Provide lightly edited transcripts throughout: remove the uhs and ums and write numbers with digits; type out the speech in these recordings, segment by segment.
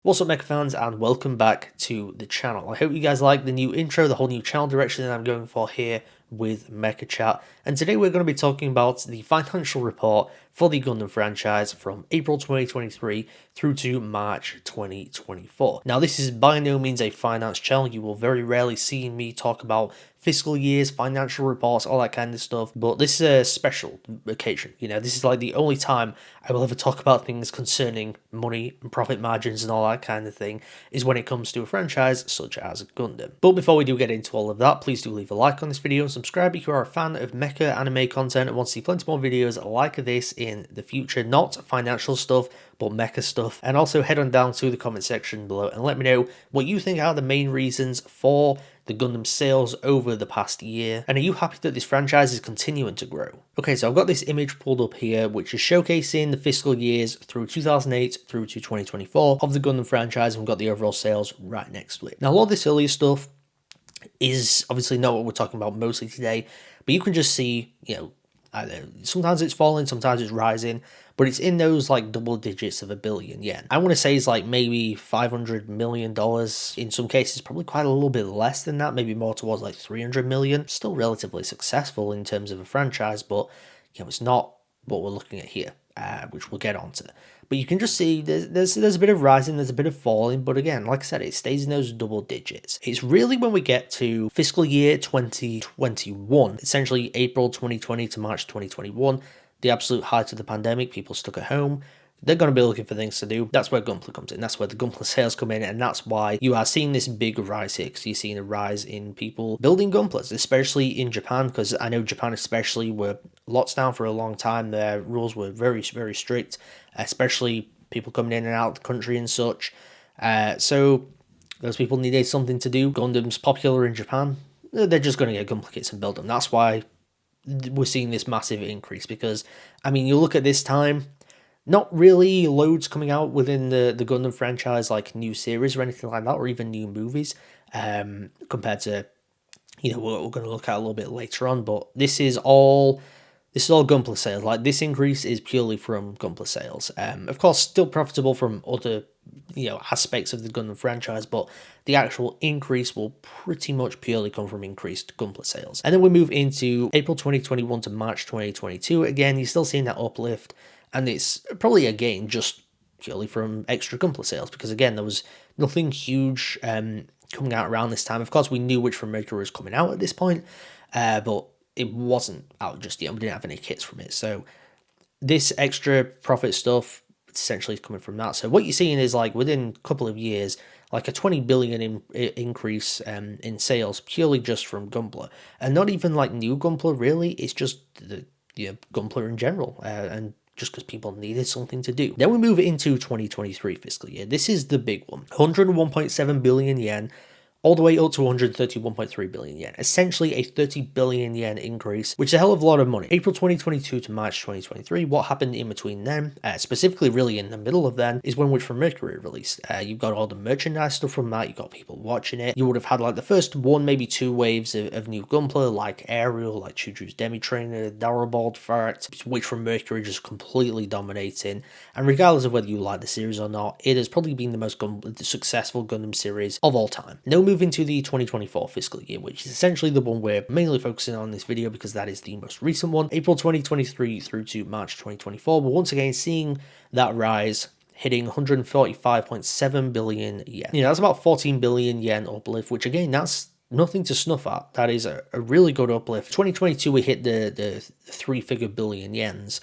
What's up, Mecha fans, and welcome back to the channel. I hope you guys like the new intro, the whole new channel direction that I'm going for here with Mecha Chat. And today we're going to be talking about the financial report for the Gundam franchise from April 2023 through to March 2024. Now, this is by no means a finance channel. You will very rarely see me talk about fiscal years, financial reports, all that kind of stuff. But this is a special occasion. You know, this is like the only time I will ever talk about things concerning money and profit margins and all that kind of thing is when it comes to a franchise such as Gundam. But before we do get into all of that, please do leave a like on this video and subscribe if you are a fan of mecha anime content and want to see plenty more videos like this in the future. Not financial stuff, but mecha stuff. And also head on down to the comment section below and let me know what you think are the main reasons for the Gundam sales over the past year, and are you happy that this franchise is continuing to grow? Okay, so I've got this image pulled up here which is showcasing the fiscal years through 2008 through to 2024 of the Gundam franchise, and we've got the overall sales right next to it. Now, a lot of this earlier stuff is obviously not what we're talking about mostly today, but you can just see, you know, sometimes it's falling, sometimes it's rising, but it's in those like double digits of a billion yen. I want to say it's like maybe $500 million. In some cases, probably quite a little bit less than that, maybe more towards like 300 million. Still relatively successful in terms of a franchise, but you know, it's not what we're looking at here, which we'll get onto. But you can just see there's a bit of rising, there's a bit of falling, but again, like I said, it stays in those double digits. It's really when we get to fiscal year 2021, essentially April 2020 to March 2021, the absolute height of the pandemic, people stuck at home, they're going to be looking for things to do. That's where Gunpla comes in. That's where the Gunpla sales come in, and that's why you are seeing this big rise here, because you're seeing a rise in people building Gunplas, especially in Japan, because I know Japan especially were locked down for a long time. Their rules were very, very strict, especially people coming in and out of the country and such. So those people needed something to do. Gundam's popular in Japan. They're just going to get Gunpla kits and build them. That's why we're seeing this massive increase, because, I mean, you look at this time, not really loads coming out within the Gundam franchise, like new series or anything like that, or even new movies, compared to, you know, what we're going to look at a little bit later on. But this is all Gunpla sales. Like, this increase is purely from Gunpla sales. Of course, still profitable from other, you know, aspects of the Gundam franchise, but the actual increase will pretty much purely come from increased Gunpla sales. And then we move into April 2021 to March 2022. Again, you're still seeing that uplift, and it's probably, again, just purely from extra Gunpla sales, because, again, there was nothing huge coming out around this time. Of course, we knew which from mercury was coming out at this point, but it wasn't out just yet. We didn't have any kits from it. So this extra profit stuff essentially is coming from that. So what you're seeing is, like, within a couple of years, like a 20 billion increase in sales purely just from Gunpla. And not even like new Gunpla, really. It's just the Gunpla in general. And just because people needed something to do. Then we move into 2023 fiscal year. This is the big one. 101.7 billion yen, all the way up to 131.3 billion yen. Essentially a 30 billion yen increase, which is a hell of a lot of money. April 2022 to March 2023, what happened in between them, specifically really in the middle of them, is when Witch from Mercury released. You've got all the merchandise stuff from that, you've got people watching it. You would have had like the first one, maybe two waves of new Gunpla, like Ariel, like Chuju's Demi Trainer, Darabald Fart, Witch from Mercury just completely dominating. And regardless of whether you like the series or not, it has probably been the most successful Gundam series of all time. No moving to the 2024 fiscal year, which is essentially the one we're mainly focusing on in this video because that is the most recent one. April 2023 through to March 2024, we're once again seeing that rise, hitting 145.7 billion yen. You know, that's about 14 billion yen uplift, which again, that's nothing to snuff at. That is a really good uplift. 2022, we hit the three-figure billion yens,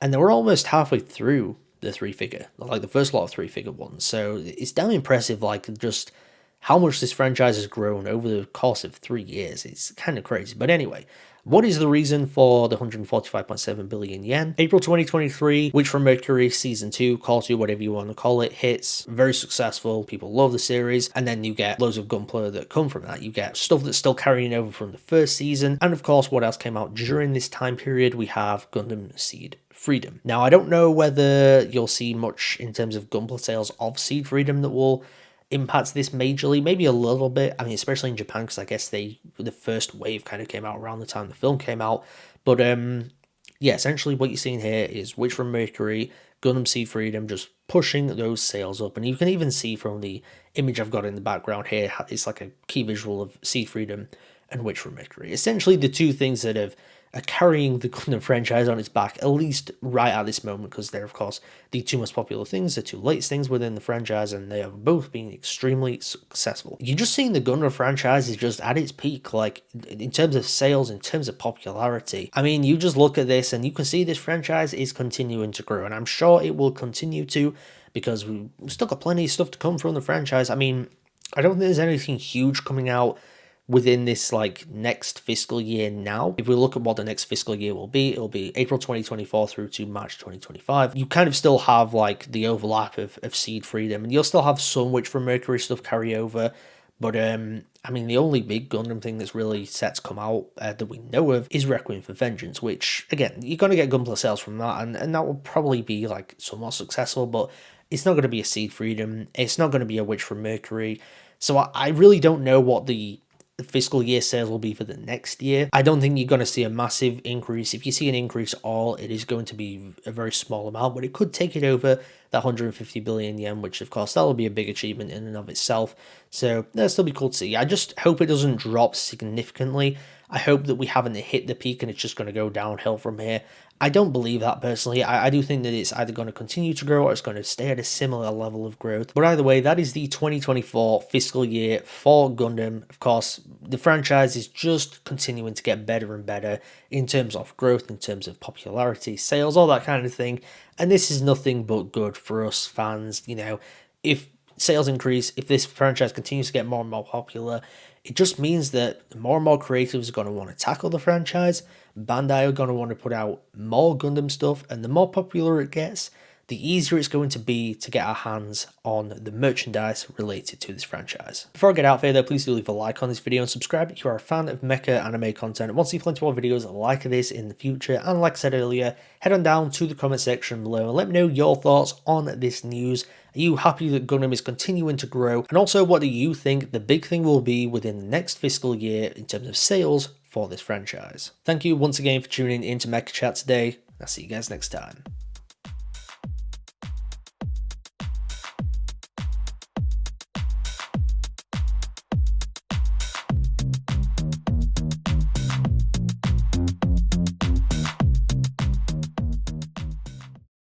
and then we're almost halfway through the three-figure, like the first lot of three-figure ones. So it's damn impressive, like, just how much this franchise has grown over the course of 3 years. It's kind of crazy. But anyway, what is the reason for the 145.7 billion yen? April 2023, Witch from Mercury Season 2, Call 2, whatever you want to call it, hits. Very successful. People love the series. And then you get loads of Gunpla that come from that. You get stuff that's still carrying over from the first season. And of course, what else came out during this time period? We have Gundam Seed Freedom. Now, I don't know whether you'll see much in terms of Gunpla sales of Seed Freedom that will impacts this majorly, maybe a little bit. I mean, especially in Japan, because I guess the first wave kind of came out around the time the film came out. But yeah, essentially what you're seeing here is Witch from Mercury Gundam Seed Freedom just pushing those sales up. And you can even see from the image I've got in the background here, it's like a key visual of Seed Freedom and Witch from Mercury. Essentially the two things that are carrying the Gundam franchise on its back, at least right at this moment, because they're, of course, the two most popular things, the two latest things within the franchise, and they have both been extremely successful. You're just seeing the Gundam franchise is just at its peak, like, in terms of sales, in terms of popularity. I mean, you just look at this, and you can see this franchise is continuing to grow, and I'm sure it will continue to, because we've still got plenty of stuff to come from the franchise. I mean, I don't think there's anything huge coming out within this like next fiscal year now. If we look at what the next fiscal year will be, it'll be April 2024 through to March 2025. You kind of still have like the overlap of Seed Freedom, and you'll still have some Witch from Mercury stuff carry over. But I mean, the only big Gundam thing that's really set to come out that we know of is Requiem for Vengeance, which, again, you're going to get Gunpla sales from that, and that will probably be like somewhat successful, but it's not going to be a Seed Freedom, it's not going to be a Witch from Mercury. So I really don't know what the fiscal year sales will be for the next year. I don't think you're going to see a massive increase. If you see an increase at all, it is going to be a very small amount, but it could take it over that 150 billion yen, which of course that will be a big achievement in and of itself. So that'll still be cool to see. I just hope it doesn't drop significantly. I hope that we haven't hit the peak and it's just going to go downhill from here. I don't believe that personally. I do think that it's either going to continue to grow or it's going to stay at a similar level of growth. But either way, that is the 2024 fiscal year for Gundam. Of course, the franchise is just continuing to get better and better in terms of growth, in terms of popularity, sales, all that kind of thing. And this is nothing but good for us fans. You know, if sales increase, if this franchise continues to get more and more popular, it just means that more and more creatives are going to want to tackle the franchise. Bandai are going to want to put out more Gundam stuff, and the more popular it gets, the easier it's going to be to get our hands on the merchandise related to this franchise. Before I get out there though, please do leave a like on this video and subscribe if you are a fan of mecha anime content and want to see plenty more videos like this in the future. And like I said earlier, head on down to the comment section below and let me know your thoughts on this news. Are you happy that Gundam is continuing to grow? And also, what do you think the big thing will be within the next fiscal year in terms of sales for this franchise? Thank you once again for tuning into Mecha Chat today. I'll see you guys next time.